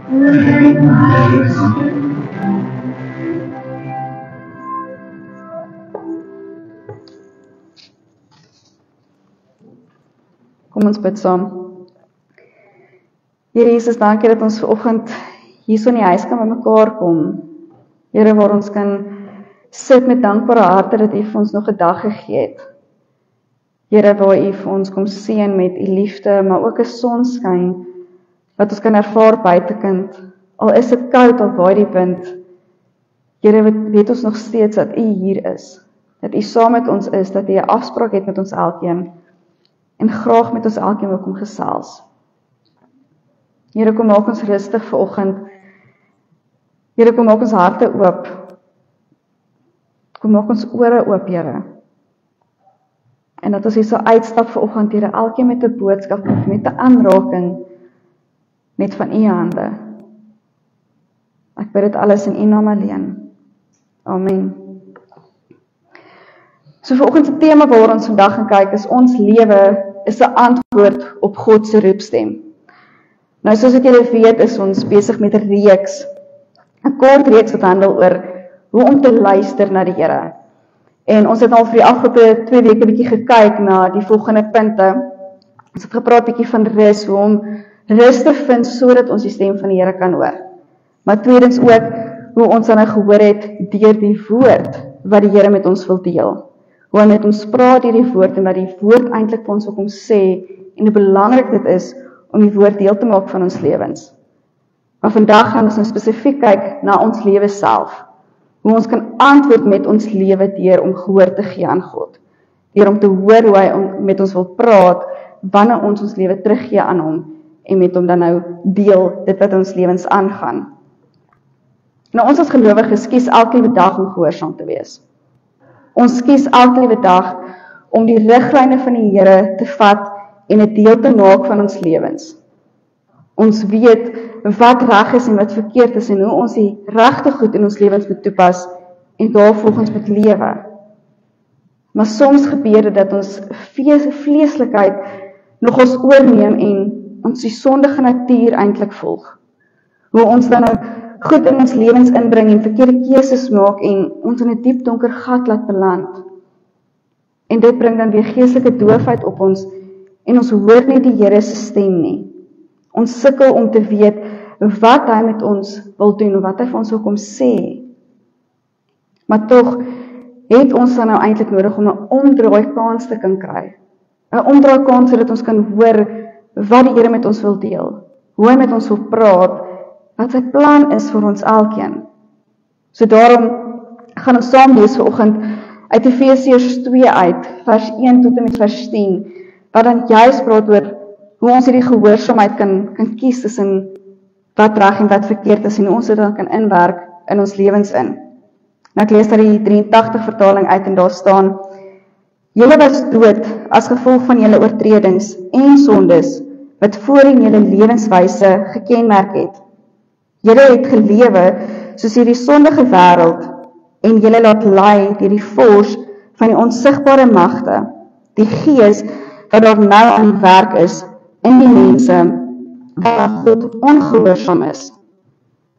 Kom ons bid saam. Here Jesus, dankie dat ons vanoggend hier so in die huis kan by mekaar kom. Here, waar ons kan sit met dankbare harte dat U vir ons nog 'n dag gegee het. Here, waar U vir ons kom seën met U liefde, maar ook 'n sonskyn wat ons kan ervaar buitekant. Al is dit koud, al waai die wind. Here, weet ons nog steeds dat U hier is. Dat U saam met ons is, dat U 'n afspraak het met ons elkeen. En graag met ons elkeen wil kom gesels. Here, kom maak ons rustig vanoggend. Here, kom maak ons harte oop. Kom maak ons ore oop, Here. En dat ons hier so uitstap vanoggend, Here, elkeen met 'n boodskap of met 'n aanraking net van U hande. Ek bid dit alles in U naam alleen. Amen. So vanoggend se tema waar ons vandag gaan kyk is ons lewe is 'n antwoord op God se roepstem. Nou soos wat julle weet is ons besig met 'n reeks, 'n kort reeks wat handel oor hoe om te luister na die Here. En ons het al vir die afgelope 2 weke bietjie gekyk na die volgende punte. Ons het gepraat bietjie van rus, hoe om rus te vind sodat ons die stem van die Here kan hoor. Maar tweedens ook hoe ons dan gehoor het deur die woord wat die Here met ons wil deel. Hoe hy met ons praat deur die woord en wat die woord eintlik vir ons wil kom sê en hoe belangrik dit is om die woord deel te maak van ons lewens. Maar vandag gaan ons nou spesifiek kyk na ons lewe self. Hoe ons kan antwoord met ons lewe deur om gehoor te gee aan God. Deur om te hoor hoe hy met ons wil praat wanneer ons lewe teruggee aan hom en met hom dan nou deel dit wat ons lewens aangaan. Nou ons as gelowiges kies elke liewe dag om gehoorsaam te wees. Ons kies elke liewe dag om die riglyne van die Here te vat en 'n deel te maak van ons lewens. Ons weet wat reg is en wat verkeerd is en hoe ons die regte goed in ons lewens moet toepas en daarvolgens moet lewe. Maar soms gebeur dit dat ons vleeslikheid nog ons oorneem en ons die sondige natuur eintlik volg. Hoe ons dan nou goed in ons lewens inbring en verkeerde keuses maak en ons in 'n diep donker gat laat beland. En dit bring dan weer geestelike doofheid op ons en ons hoor nie die Here se stem nie. Ons sukkel om te weet wat hy met ons wil doen en wat hy vir ons wil kom sê. Maar tog het ons dan nou eintlik nodig om 'n omdraai kans te kan kry. 'n Omdraai kans sodat ons kan hoor wat die Here met ons wil deel. Hoe hy met ons wil praat, wat sy plan is vir ons elkeen. So daarom gaan ons saam lees vanoggend uit Efesiërs 2 uit, vers 1 tot en met vers 10, wat dan juist praat oor hoe ons hierdie gehoorsaamheid kan kies tussen wat reg en wat verkeerd is en hoe ons dit dan kan inwerk in ons lewens in. Nou ek lees daar die 83 vertaling uit en daar staan: Julle was dood as gevolg van julle oortredings en sondes wat voorheen julle lewenswyse gekenmerk het. Julle het gelewe soos hierdie sondige wêreld en julle laat lei deur die vors van die onsigbare magte, die gees wat daar nou aan die werk is in die mense wat God ongehoorsaam is.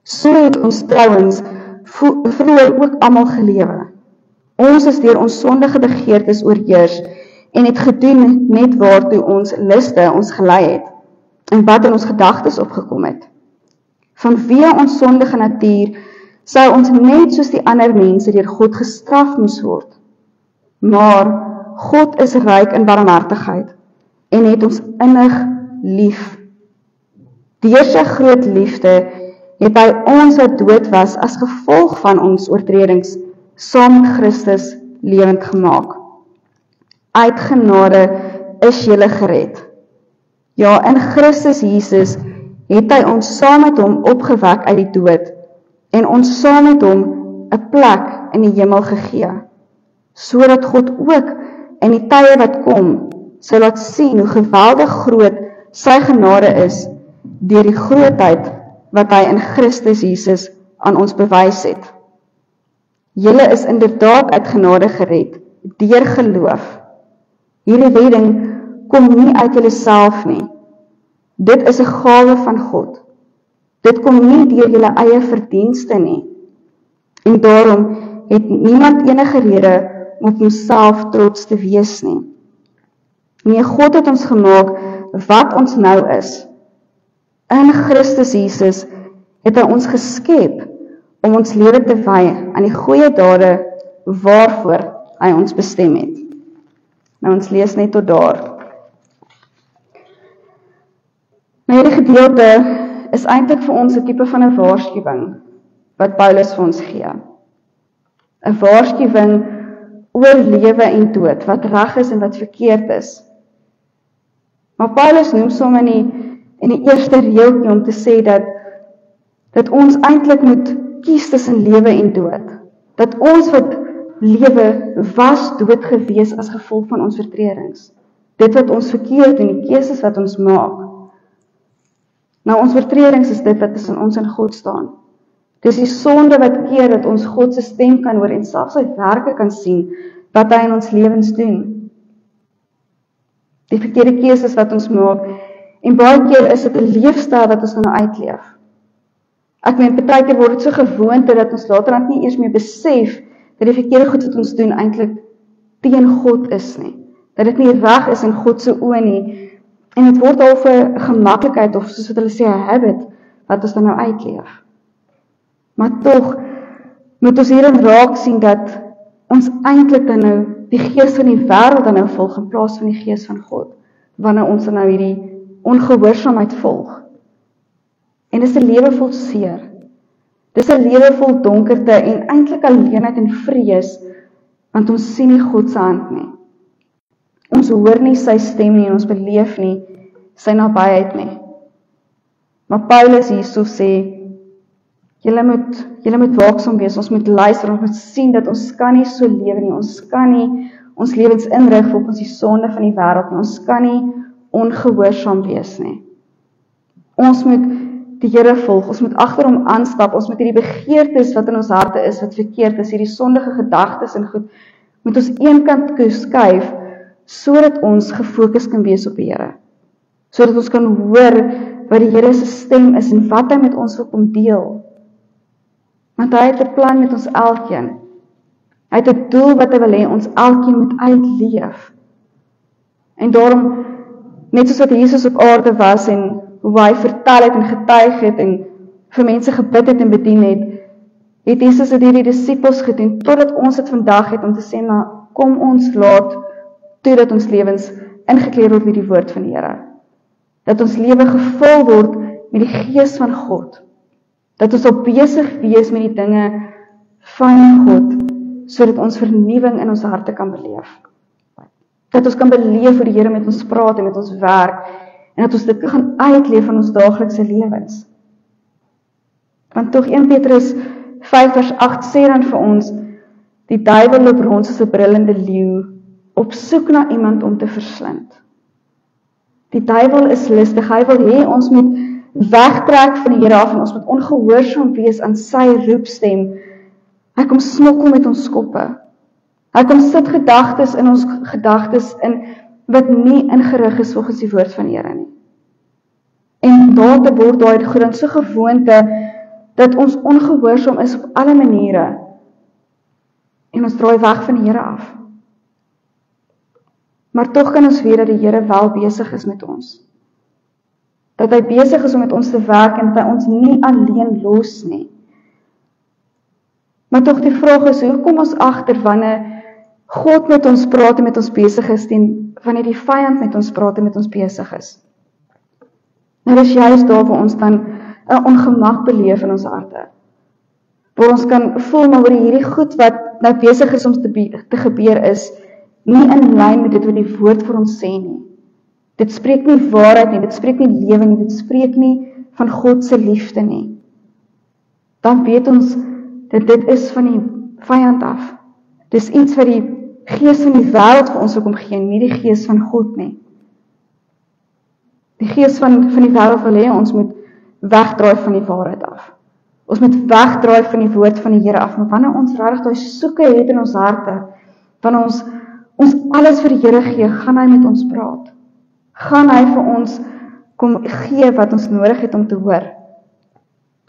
So het ons trouwens vroeër ook almal gelewe. Ons is deur ons sondige begeertes oorheers en het gedoen net waartoe ons liste ons gelei het en wat in ons gedagtes opgekom het. Vanweë ons sondige natuur sou ons net soos die ander mense deur God gestraf moes word. Maar God is ryk in barmhartigheid en het ons innig lief. Deur sy groot liefde het hy ons wat dood was as gevolg van ons oortredings saam met Christus lewend gemaak. Uit genade is julle gered. Ja, in Christus Jesus het hy ons saam met hom opgewek uit die dood en ons saam met hom 'n plek in die hemel gegee, sodat God ook in die tye wat kom sal laat sien hoe geweldig groot sy genade is deur die grootheid wat hy in Christus Jesus aan ons bewys het. Julle is inderdaad uit genade gered deur geloof. Hierdie redding kom nie uit julleself nie. Dit is 'n gawe van God. Dit kom nie deur julle eie verdienste nie. En daarom het niemand enige rede om op homself trots te wees nie. Nee, God het ons gemaak wat ons nou is. In Christus Jesus het hy ons geskep om ons lewe te wy aan die goeie dade waarvoor hy ons bestem het. Nou ons lees net tot daar. Nou hierdie gedeelte is eintlik vir ons 'n tipe van 'n waarskuwing wat Paulus vir ons gee. 'n Waarskuwing oor lewe en dood, wat reg is en wat verkeerd is. Maar Paulus noem sommer in die eerste reeltjie om te sê dat ons eintlik moet kies tussen lewe en dood. Dat ons wat lewe was dood gewees as gevolg van ons oortredings. Dit wat ons verkeerd en die keuses wat ons maak. Nou ons oortredings is dit wat tussen ons en God staan. Dis die sonde wat keer dat ons God se stem kan hoor en selfs sy werke kan sien wat hy in ons lewens doen. Die verkeerde keuses wat ons maak en baie keer is dit 'n leefstyl wat ons nou uitleef. Ek meen, partykeer word dit so gewoonte dat ons laterand nie eers meer besef dat die verkeerde goed wat ons doen eintlik teen God is nie. Dat dit nie reg is in God se oë nie. En dit word al vir 'n gemaklikheid of soos wat hulle sê 'n habit wat ons dan nou uitleef. Maar tog moet ons hierin raak sien dat ons eintlik dan nou die gees van die wêreld dan nou volg in plaas van die gees van God, wanneer ons dan nou hierdie ongehoorsaamheid volg. En dis 'n lewe vol seer. Dis 'n lewe vol donkerte en eintlik alleenheid en vrees, want ons sien nie God se hand nie. Ons hoor nie sy stem nie en ons beleef nie sy nabyheid nie. Maar Paulus hierso sê, julle moet waaksaam wees, ons moet luister, ons moet sien dat ons kan nie so lewe nie, ons kan nie ons lewens inrig volgens die sonde van die wêreld nie, ons kan nie ongehoorsaam wees nie. Ons moet die Here volg, ons moet agter hom aanstap, ons moet hierdie begeertes wat in ons harte is, wat verkeerd is, hierdie sondige gedagtes en goed, moet ons eenkant skuif, sodat ons gefokus kan wees op die Here. Sodat ons kan hoor wat die Here se stem is en wat hy met ons wil kom deel. Want hy het 'n plan met ons elkeen. Hy het 'n doel wat hy wil hê ons elkeen moet uitleef. En daarom, net soos wat Jesus op aarde was en hoe hy vertel het en getuig het en vir mense gebid het en bedien het Jesus dit hierdie disippels gedoen, totdat ons dit vandag het om te sê, maar kom ons laat toe dat ons lewens ingekleed word met die woord van die Here. Dat ons lewe gevul word met die gees van God. Dat ons op besig wees met die dinge van God, sodat ons vernuwing in ons harte kan beleef. Dat ons kan beleef hoe die Here met ons praat en met ons werk, en dat ons dit gaan uitleef in ons daaglikse lewens. Want tog 1 Petrus 5 vers 8 sê dan vir ons, die duiwel loop rond soos 'n brullende leeu, op soek na iemand om te verslind. Die duiwel is listig, hy wil hê ons moet wegtrek van die Here af en ons moet ongehoorsaam wees aan sy roepstem. Hy kom smokkel met ons koppe. Hy kom sit gedagtes in ons gedagtes in wat nie ingerig is volgens die woord van die Here nie. En daardoor word daai goed dan so gewoonte dat ons ongehoorsaam is op alle maniere en ons draai weg van die Here af. Maar tog kan ons weet dat die Here wel besig is met ons. Dat hy besig is om met ons te werk en dat hy ons nie alleen los nie. Maar tog die vraag is, hoe kom ons agter wanneer God met ons praat en met ons besig is, en wanneer die vyand met ons praat en met ons besig is? Nou dis juist daar waar ons dan 'n ongemak beleef in ons harte. Waar ons kan voel, maar oor hierdie goed wat nou besig is om te gebeur is, nie in lyn met dit wat die woord vir ons sê nie. Dit spreek nie waarheid nie, dit spreek nie lewe nie, dit spreek nie van God se liefde nie. Dan weet ons dat dit is van die vyand af. Dis iets wat die gees van die wêreld vir ons wil kom gee, nie die gees van God nie. Die gees van die wêreld wil hê ons moet wegdraai van die waarheid af. Ons moet wegdraai van die woord van die Here af. Maar wanneer ons regtig daai soeke het in ons harte, wanneer ons alles vir die Here gee, gaan hy met ons praat. Gaan hy vir ons kom gee wat ons nodig het om te hoor.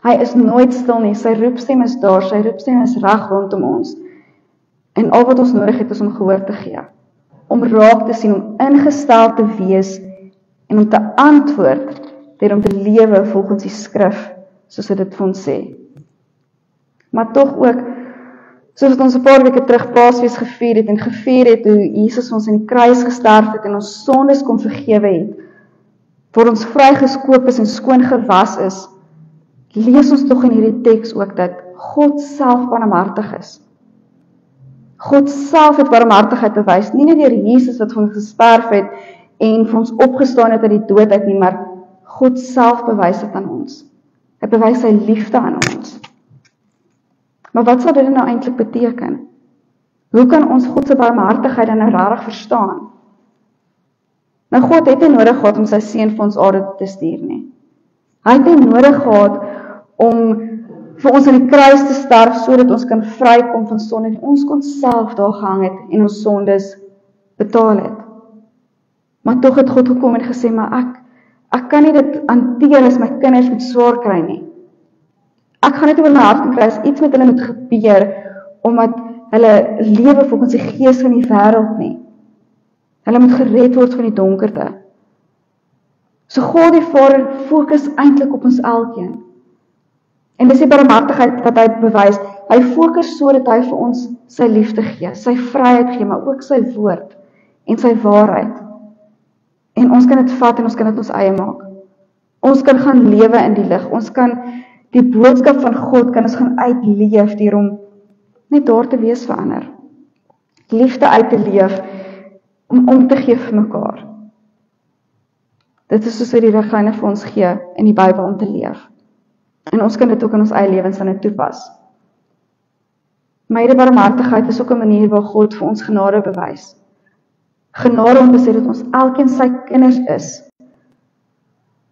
Hy is nooit stil nie, sy roepstem is daar, sy roepstem is reg rondom ons. En al wat ons nodig het is om gehoor te gee. Om raak te sien, om ingestel te wees en om te antwoord deur om te lewe volgens die skrif, soos hy dit vir ons sê. Maar tog ook, soos wat ons 'n paar weke terug Paasfees gevier het hoe Jesus ons in die kruis gesterf het en ons sondes kon vergewe het, waar ons vrygeskoop is en skoon gewas is, lees ons tog in hierdie teks ook dat God self barmhartig is. God self het barmhartigheid bewys, nie net deur Jesus wat vir ons gesterf het en vir ons opgestaan het uit die dood uit nie, maar God self bewys dit aan ons. Hy bewys sy liefde aan ons. Maar wat sal dit nou eintlik beteken? Hoe kan ons God se barmhartigheid dan nou regtig verstaan? Nou God het nie nodig gehad om sy seun vir ons aarde te stuur nie. Hy het nie nodig gehad om vir ons aan die kruis te sterf sodat ons kan vrykom van sonde. Ons kon self daar gehang het en ons sondes betaal het. Maar tog het God gekom en gesê, maar ek kan nie dit hanteer as my kinders moet swaar kry nie. Ek gaan net oor my hart kry as iets met hulle moet gebeur, omdat hulle lewe volgens die gees van die wêreld nie. Hulle moet gered word van die donkerte. So God die Vader fokus eintlik op ons elkeen. En dis die barmhartigheid wat hy bewys. Hy fokus sodat hy vir ons sy liefde gee, sy vryheid gee, maar ook sy woord en sy waarheid. En ons kan dit vat en ons kan dit ons eie maak. Ons kan gaan lewe in die lig. Ons kan die boodskap van God kan ons gaan uitleef deur om net daar te wees vir ander. Liefde uit te leef om te gee vir mekaar. Dit is soos hy die riglyne vir ons gee in die Bybel om te leef. En ons kan dit ook in ons eie lewens aan toepas. Maar hierdie barmhartigheid is ook 'n manier waar God vir ons genade bewys. Genade om te sê dat ons elkeen sy kinders is.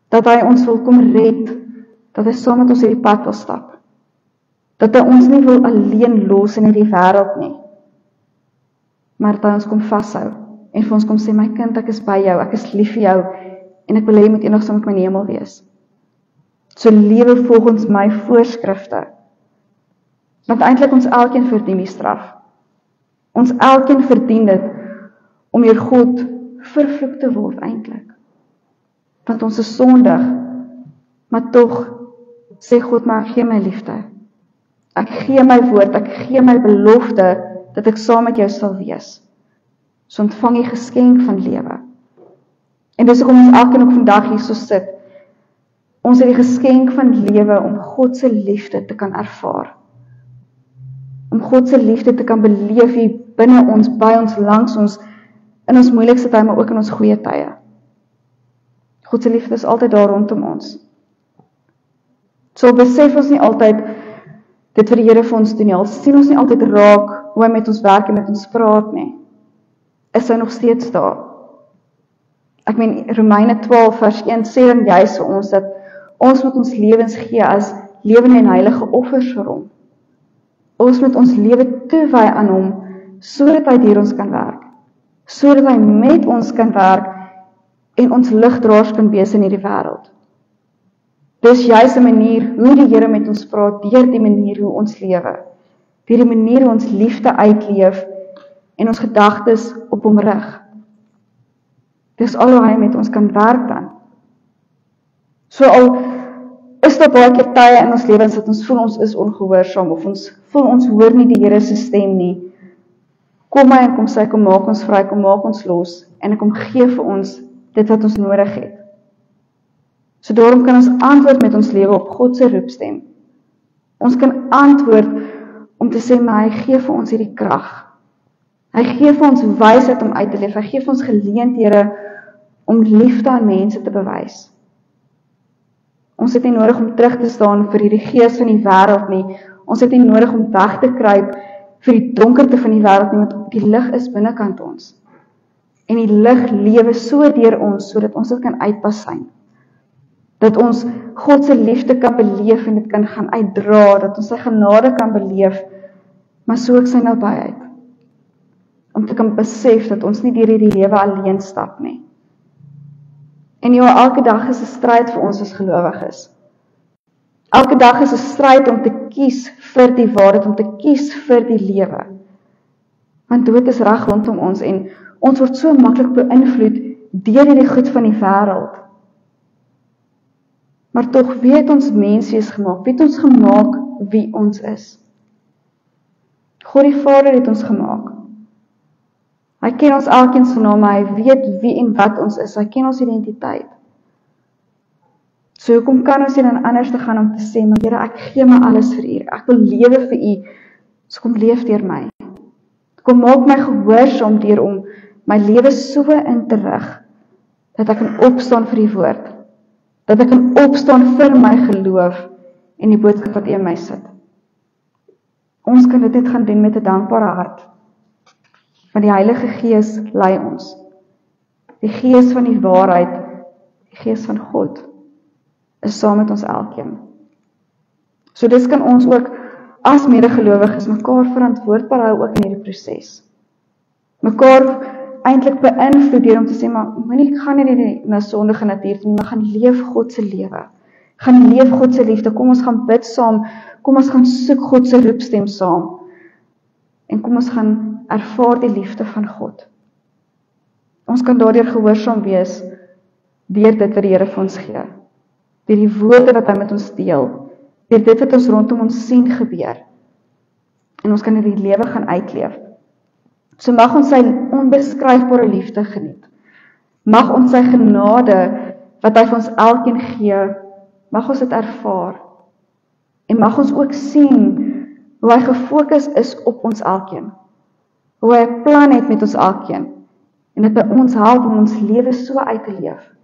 Dat hy ons wil kom red, dat hy saam met ons hierdie pad wil stap. Dat hy ons nie wil alleen los in hierdie wêreld nie. Maar dat hy ons kom vashou en vir ons kom sê, my kind, ek is by jou, ek is lief vir jou en ek wil hê jy moet eendag saam met my in die hemel wees. So lewe volgens my voorskrifte. Want eintlik ons elkeen verdien die straf. Ons elkeen verdien dit om deur God vervloek te word eintlik. Want ons is sondig, maar tog sê God, maar ek gee my liefde. Ek gee my woord, ek gee my belofte dat ek saam met jou sal wees. So ontvang jy geskenk van lewe. En dis hoekom ons elkeen ook vandag hier so sit. Ons het die geskenk van lewe om God se liefde te kan ervaar. Om God se liefde te kan beleef hier binne ons, by ons, langs ons, in ons moeilikste tye, maar ook in ons goeie tye. God se liefde is altyd daar rondom ons. So besef ons nie altyd dit wat die Here vir ons doen nie. Al sien ons nie altyd raak hoe hy met ons werk en met ons praat nie. Is hy nog steeds daar? Ek meen Romeine 12 vers 1 sê dan juis vir ons dat ons moet ons lewens gee as lewende en heilige offers vir hom. Ons moet ons lewe toewy aan hom sodat hy deur ons kan werk. Sodat hy met ons kan werk en ons ligdraers kan wees in hierdie wêreld. Dis juis 'n manier hoe die Here met ons praat, deur die manier hoe ons lewe. Deur die manier hoe ons liefde uitleef en ons gedagtes op hom rig. Dis al hoe hy met ons kan werk dan. So al is daar baie keer tye in ons lewens dat ons voel ons is ongehoorsaam of ons voel ons hoor nie die Here se stem nie. Kom hy en kom sê, kom maak ons vry, kom maak ons los en kom gee vir ons dit wat ons nodig het. So daarom kan ons antwoord met ons lewe op God se roepstem. Ons kan antwoord om te sê, maar hy gee vir ons hierdie krag. Hy gee vir ons wysheid om uit te leef. Hy gee vir ons geleenthede om liefde aan mense te bewys. Ons het nie nodig om terug te staan vir hierdie gees van die wêreld nie. Ons het nie nodig om weg te kruip vir die donkerte van die wêreld nie, want die lig is binnekant ons. En die lig lewe so deur ons, sodat ons dit kan uitpasyn. Dat ons God se liefde kan beleef en dit kan gaan uitdra, dat ons sy genade kan beleef, maar so ook sy nabyheid. Om te kan besef dat ons nie deur hierdie lewe alleen stap nie. En ja, elke dag is 'n stryd vir ons as gelowiges. Elke dag is 'n stryd om te kies vir die waarheid, om te kies vir die lewe. Want dood is reg rondom ons en ons word so maklik beïnvloed deur hierdie goed van die wêreld. Maar tog, wie het ons menswees gemaak? Wie het ons gemaak wie ons is? God die Vader het ons gemaak. Hy ken ons elkeen se naam, hy weet wie en wat ons is, hy ken ons identiteit. So hoekom kan ons nie dan anders te gaan om te sê, maar Here, ek gee my alles vir U, ek wil lewe vir U, so kom leef deur my. Kom maak my gehoorsaam deur om my lewe so in te rig, dat ek kan opstaan vir die woord, dat ek kan opstaan vir my geloof en die boodskap wat U in my sit. Ons kan dit net gaan doen met 'n dankbare hart, want die Heilige Gees lei ons. Die Gees van die waarheid, die Gees van God, is saam met ons elkeen. So dis kan ons ook as medegelowiges mekaar verantwoordbaar hou ook in hierdie proses. Mekaar eintlik beïnvloed deur om te sê, maar moenie gaan nie na sondige natuur toe nie, maar gaan leef God se lewe. Gaan leef God se liefde. Kom ons gaan bid saam. Kom ons gaan soek God se roepstem saam. En kom ons gaan ervaar die liefde van God. Ons kan daardeur gehoorsaam wees deur dit wat die Here vir ons gee. Deur die woorde wat hy met ons deel. Deur dit wat ons rondom ons sien gebeur. En ons kan in die lewe gaan uitleef. So mag ons sy onbeskryfbare liefde geniet. Mag ons sy genade wat hy vir ons elkeen gee, mag ons dit ervaar. En mag ons ook sien hoe hy gefokus is op ons elkeen. Hoe hy 'n plan het met ons elkeen. En dit by ons help om ons lewe so uit te leef,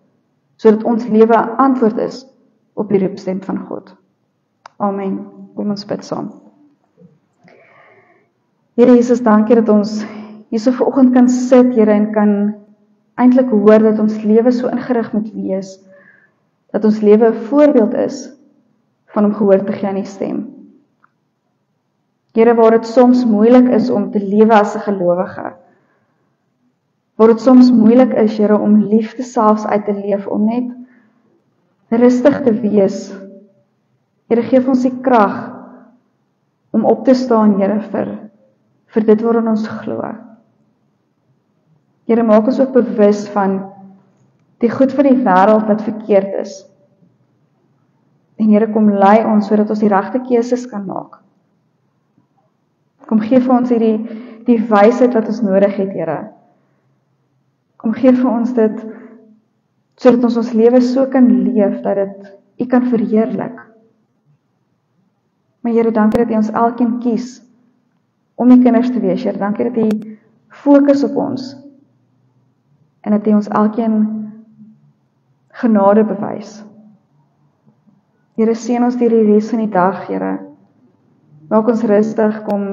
sodat ons lewe 'n antwoord is op die roepstem van God. Amen. Kom ons bid saam. Here Jesus, dankie dat ons hier so vanoggend kan sit, Here, en kan eintlik hoor dat ons lewe so ingerig moet wees, dat ons lewe 'n voorbeeld is van om gehoor te gee aan die stem. Here, waar dit soms moeilik is om te lewe as 'n gelowige, waar dit soms moeilik is, Here, om liefde selfs uit te leef, om net rustig te wees. Here, gee vir ons die krag om op te staan, Here, vir dit waarin ons glo. Here, maak ons ook bewus van die goed van die wêreld wat verkeerd is. En Here, kom lei ons sodat ons die regte keuses kan maak. Kom gee vir ons die wysheid wat ons nodig het, Here. Kom gee vir ons dit sodat ons lewe so kan leef dat dit U kan verheerlik. Maar Here, dankie dat U ons elkeen kies om U kinders te wees, Here. Dankie dat U fokus op ons en dat U ons elkeen genade bewys. Here, seën ons deur die res van die dag, Here. Maak ons rustig, kom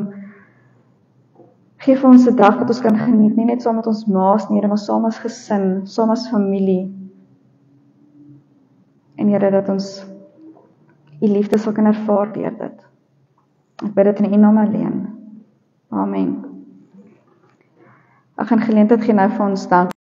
gee vir ons 'n dag wat ons kan geniet, nie net saam met ons maas nie, maar saam as gesin, saam as familie. En Here, dat ons U liefde sal kan ervaar deur dit. Ek bid dit in U naam alleen. Amen. Ek gaan geleentheid gee nou vir ons dank.